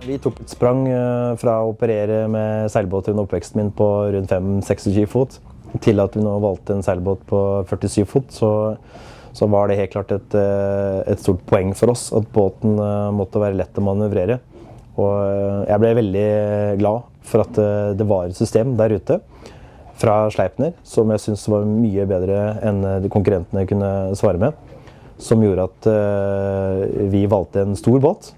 Vi tok et sprang fra å operere med seilbåter under oppveksten min på rundt 5-26 fot, til at vi nå valgte en seilbåt på 47 fot, så var det helt klart et stort poeng for oss at båten måtte være lett å manøvrere. Og jeg ble veldig glad for at det var et system der ute fra Sleipner, som jeg synes var mye bedre enn de konkurrentene kunne svare med, som gjorde at vi valgte en stor båt.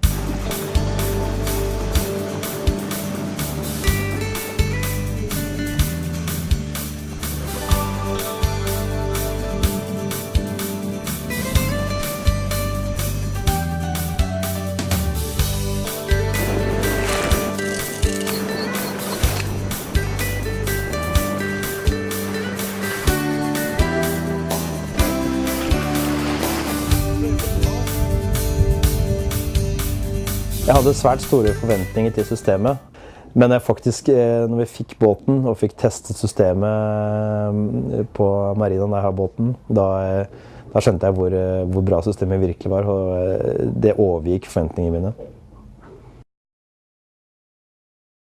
Jeg hadde svært store forventninger til systemet, men når vi fikk båten og fikk testet systemet på marinaen der jeg har båten, da skjønte jeg hvor bra systemet virkelig var, og det overgikk forventningene mine.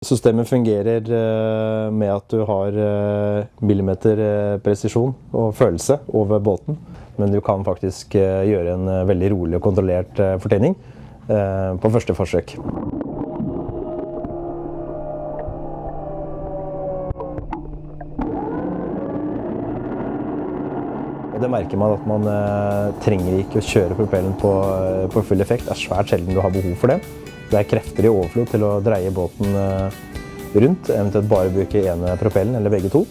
Systemet fungerer med at du har millimeter presisjon og følelse over båten, men du kan faktisk gjøre en veldig rolig og kontrollert fortøyning på første forsøk. Det merker man at man trenger ikke å kjøre propellen på full effekt. Det er svært sjelden du har behov for det. Det er krefter i overflod til å dreie båten rundt, eventuelt bare bruke ene propellen eller begge to.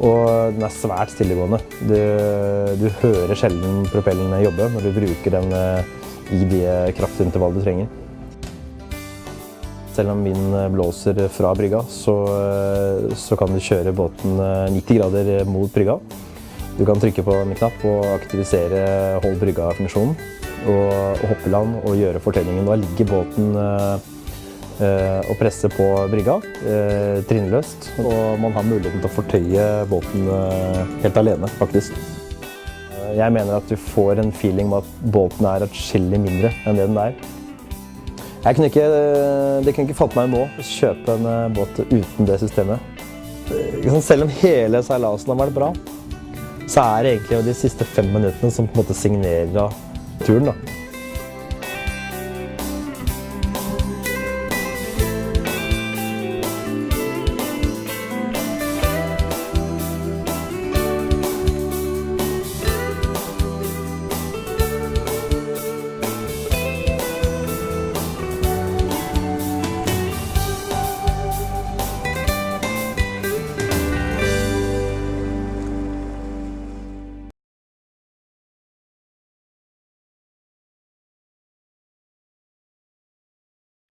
Og den er svært stillegående. Du hører sjelden propellen jobbe når du bruker den i de kraftintervallene du trenger. Selv om vinden blåser fra brygga, så kan du kjøre båten 90 grader mot brygga. Du kan trykke på en knapp og aktivisere hold brygga-funksjonen, og hoppe i land og gjøre fortøyningen. Da ligger båten og presser på brygga, trinnløst, og man har muligheten til å fortøye båten helt alene, faktisk. Jeg mener at du får en feeling med at båten er atskillig mindre enn det den er. Det kunne ikke fått meg nå å kjøpe en båt uten det systemet. Selv om hele seilasen har vært bra, så er det egentlig de siste 5 minuttene som på en måte signerer av turen da.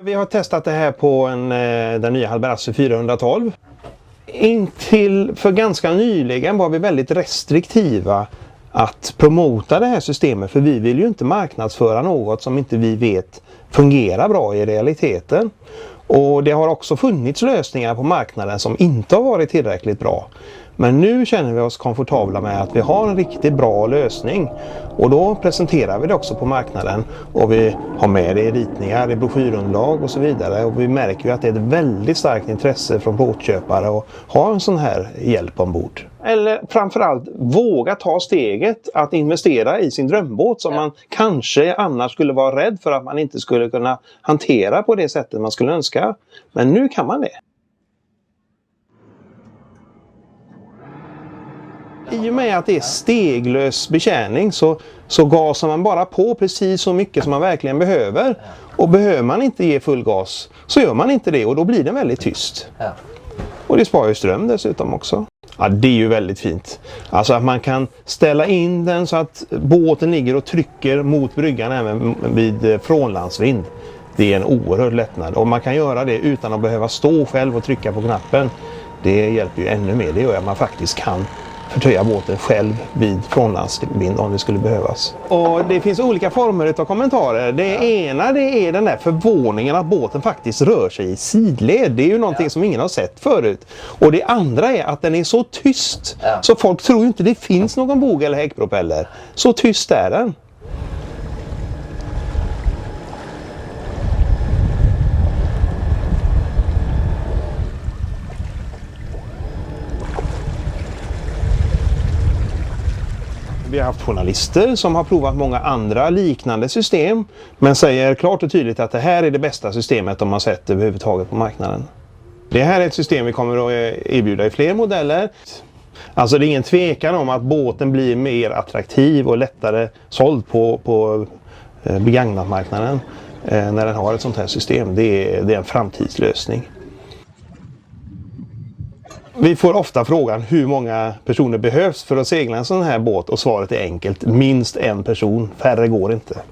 Vi har testat det här på den nya Halberassi 412. Intill för ganska nyligen var vi väldigt restriktiva att promota det här systemet, för vi vill ju inte marknadsföra något som inte vi vet fungerar bra i realiteten. Och det har också funnits lösningar på marknaden som inte har varit tillräckligt bra. Men nu känner vi oss komfortabla med att vi har en riktigt bra lösning, och då presenterar vi det också på marknaden, och vi har med det i ritningar, i broschyrunderlag och så vidare, och vi märker ju att det är ett väldigt starkt intresse från båtköpare att ha en sån här hjälp ombord. Eller framförallt våga ta steget att investera i sin drömbåt som man kanske annars skulle vara rädd för att man inte skulle kunna hantera på det sättet man skulle önska. Men nu kan man det. I och med att det är steglös betjäning så gasar man bara på precis så mycket som man verkligen behöver. Och behöver man inte ge full gas så gör man inte det, och då blir den väldigt tyst. Och det sparar ju ström dessutom också. Ja, det är ju väldigt fint. Alltså att man kan ställa in den så att båten ligger och trycker mot bryggan även vid frånlandsvind. Det är en oerhörd lättnad. Och man kan göra det utan att behöva stå själv och trycka på knappen. Det hjälper ju ännu mer. Det gör att man faktiskt kan förtöja båten själv vid frånlandsvind om det skulle behövas. Och det finns olika former av kommentarer. Det ena, det är den där förvåningen att båten faktiskt rör sig i sidled. Det är ju någonting som ingen har sett förut. Och det andra är att den är så tyst så folk tror ju inte det finns någon bog eller häckpropeller. Så tyst är den. har haft journalister som har provat många andra liknande system, men säger klart och tydligt att det här är det bästa systemet de har sett överhuvudtaget på marknaden. Det här är ett system vi kommer att erbjuda i fler modeller. Alltså det är ingen tvekan om att båten blir mer attraktiv och lättare såld på begagnatmarknaden när den har ett sånt här system. Det är en framtidslösning. Vi får ofta frågan hur många personer behövs för att segla en sån här båt, och svaret är enkelt: minst en person, färre går inte.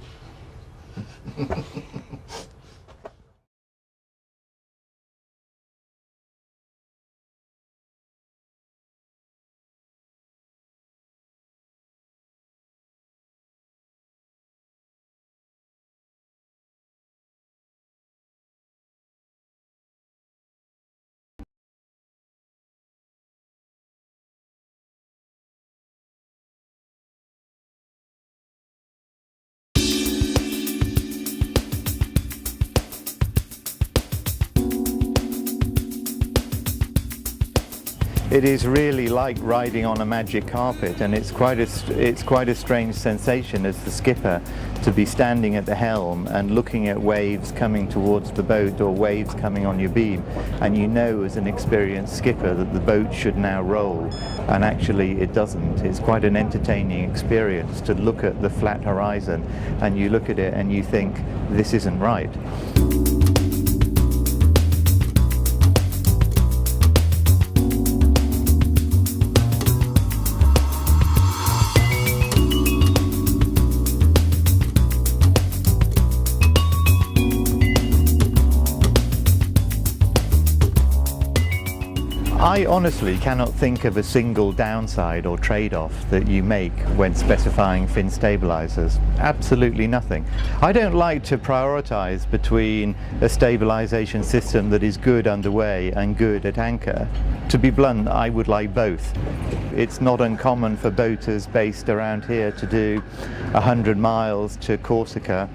It is really like riding on a magic carpet, and it's quite a strange sensation as the skipper to be standing at the helm and looking at waves coming towards the boat or waves coming on your beam, and you know as an experienced skipper that the boat should now roll, and actually it doesn't. It's quite an entertaining experience to look at the flat horizon and you look at it and you think, this isn't right. I honestly cannot think of a single downside or trade-off that you make when specifying fin stabilizers. Absolutely nothing. I don't like to prioritize between a stabilization system that is good underway and good at anchor. To be blunt, I would like both. It's not uncommon for boaters based around here to do 100 miles to Corsica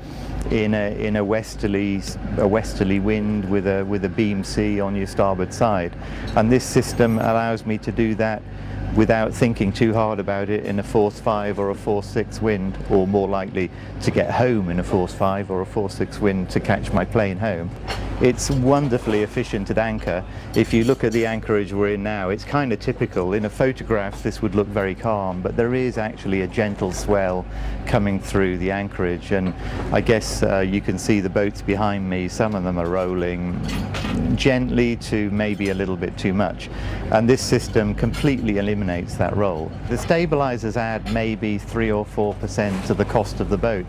in a westerly wind with a beam sea on your starboard side, and this system allows me to do that without thinking too hard about it in a force 5 or a force 6 wind, or more likely to get home in a force 5 or a force 6 wind to catch my plane home. It's wonderfully efficient at anchor. If you look at the anchorage we're in now, it's kind of typical. In a photograph this would look very calm, but there is actually a gentle swell coming through the anchorage, and I guess you can see the boats behind me. Some of them are rolling gently to maybe a little bit too much, and this system completely eliminates that roll. The stabilizers add maybe 3 or 4% to the cost of the boat,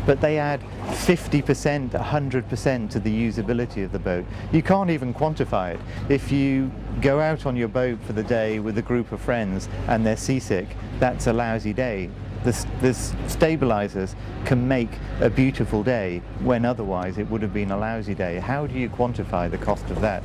but they add 50%, 100% to the usability of the boat. You can't even quantify it. If you go out on your boat for the day with a group of friends and they're seasick, that's a lousy day. The stabilizers can make a beautiful day when otherwise it would have been a lousy day. How do you quantify the cost of that?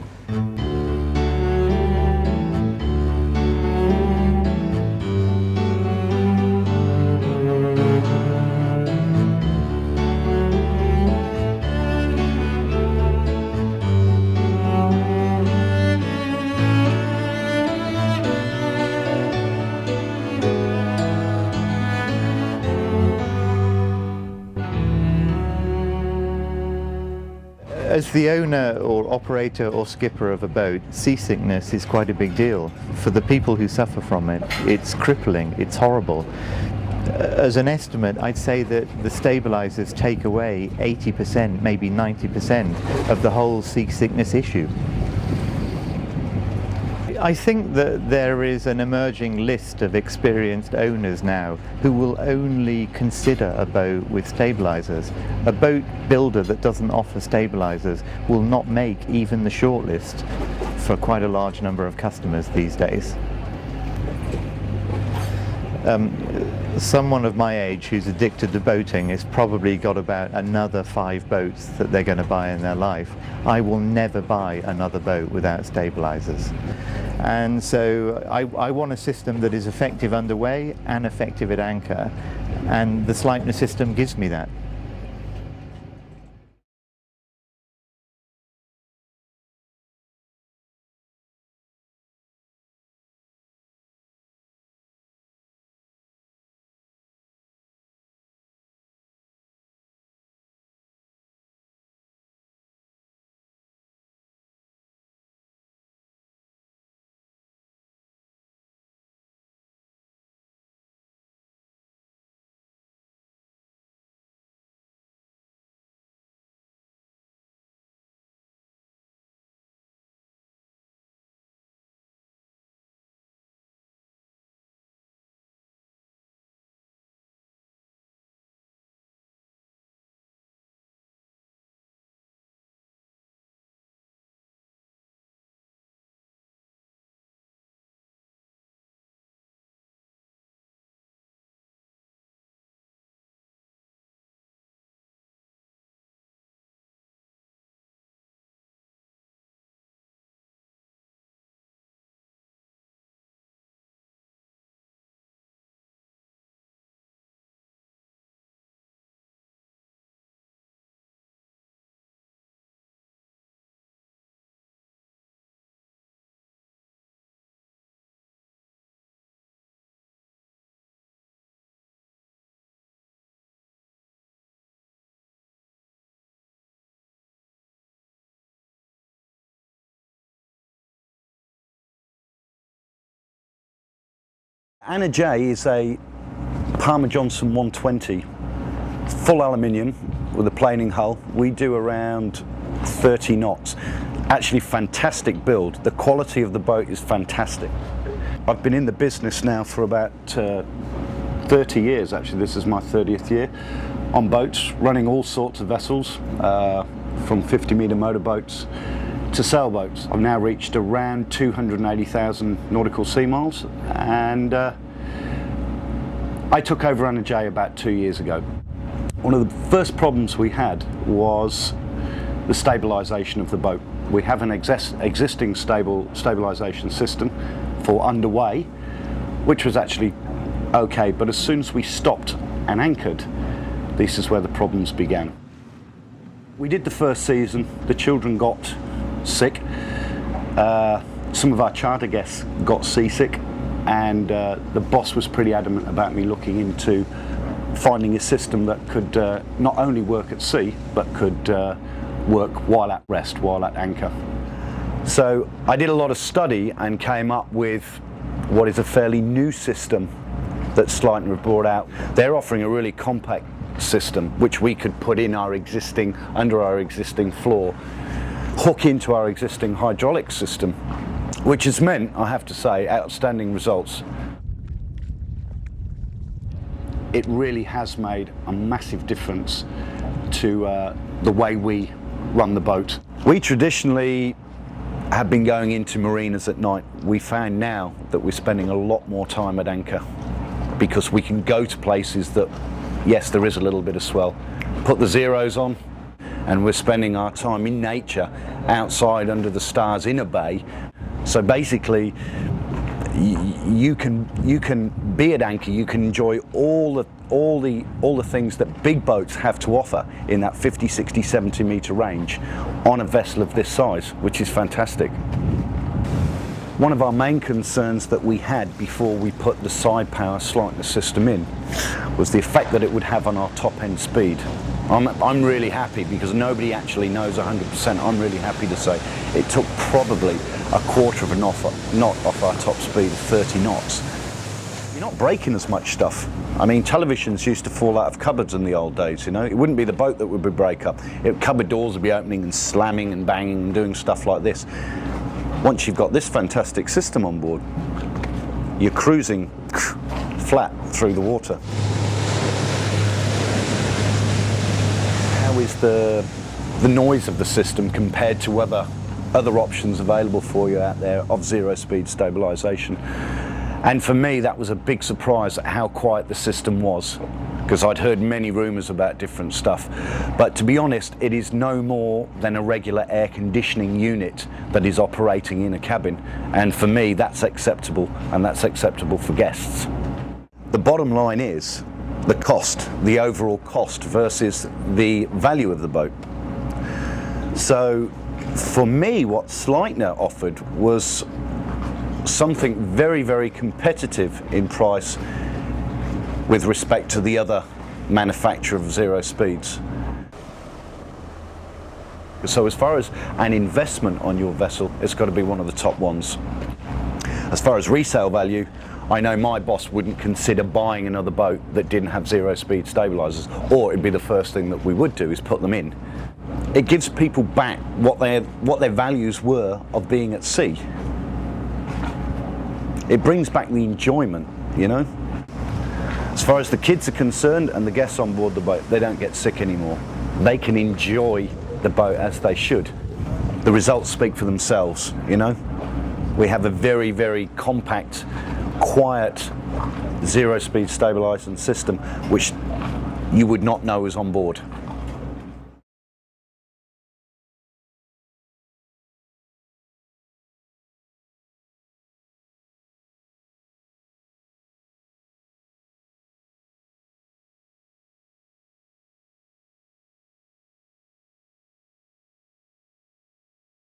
As the owner or operator or skipper of a boat, seasickness is quite a big deal. For the people who suffer from it, it's crippling, it's horrible. As an estimate, I'd say that the stabilizers take away 80%, maybe 90% of the whole seasickness issue. I think that there is an emerging list of experienced owners now who will only consider a boat with stabilizers. A boat builder that doesn't offer stabilizers will not make even the shortlist for quite a large number of customers these days. Someone of my age who's addicted to boating has probably got about another 5 boats that they're going to buy in their life. I will never buy another boat without stabilizers. And so I want a system that is effective underway and effective at anchor, and the Sleipner system gives me that. Anna J is a Palmer Johnson 120, full aluminium with a planing hull. We do around 30 knots. Actually fantastic build. The quality of the boat is fantastic. I've been in the business now for about 30 years, actually. This is my 30th year on boats, running all sorts of vessels, from 50-metre motorboats to sailboats. I've now reached around 280,000 nautical sea miles, and I took over Anna J about 2 years ago. One of the first problems we had was the stabilisation of the boat. We have an existing stabilisation system for underway, which was actually okay, but as soon as we stopped and anchored, this is where the problems began. We did the first season, the children got sick, some of our charter guests got seasick, and the boss was pretty adamant about me looking into finding a system that could not only work at sea, but could work while at rest, while at anchor. So I did a lot of study and came up with what is a fairly new system that Sleipner have brought out. They're offering a really compact system which we could put in our existing, under our existing floor, hook into our existing hydraulic system, which has meant, I have to say, outstanding results. It really has made a massive difference to the way we run the boat. We traditionally have been going into marinas at night. We found now that we're spending a lot more time at anchor because we can go to places that, yes, there is a little bit of swell, put the zeros on, and we're spending our time in nature, outside under the stars in a bay. So basically, you can be at anchor, you can enjoy all the things that big boats have to offer in that 50, 60, 70 metre range on a vessel of this size, which is fantastic. One of our main concerns that we had before we put the side power Sleipner system in was the effect that it would have on our top end speed. I'm really happy, because nobody actually knows 100%. I'm really happy to say it took probably a quarter of a knot off our top speed of 30 knots. You're not breaking as much stuff. I mean, televisions used to fall out of cupboards in the old days, you know. It wouldn't be the boat that would be break up. Cupboard doors would be opening and slamming and banging and doing stuff like this. Once you've got this fantastic system on board, you're cruising flat through the water. How is the noise of the system compared to other options available for you out there of zero speed stabilisation? And for me, that was a big surprise at how quiet the system was, because I'd heard many rumours about different stuff. But to be honest, it is no more than a regular air conditioning unit that is operating in a cabin. And for me, that's acceptable, and that's acceptable for guests. The bottom line is the cost, the overall cost versus the value of the boat. So for me, what Sleipner offered was something very, very competitive in price with respect to the other manufacturer of zero speeds. So as far as an investment on your vessel, it's got to be one of the top ones. As far as resale value, I know my boss wouldn't consider buying another boat that didn't have zero speed stabilisers, or it'd be the first thing that we would do is put them in. It gives people back what their values were of being at sea. It brings back the enjoyment, you know. As far as the kids are concerned and the guests on board the boat, they don't get sick anymore. They can enjoy the boat as they should. The results speak for themselves, you know. We have a very, very compact, quiet, zero speed stabilising system which you would not know is on board.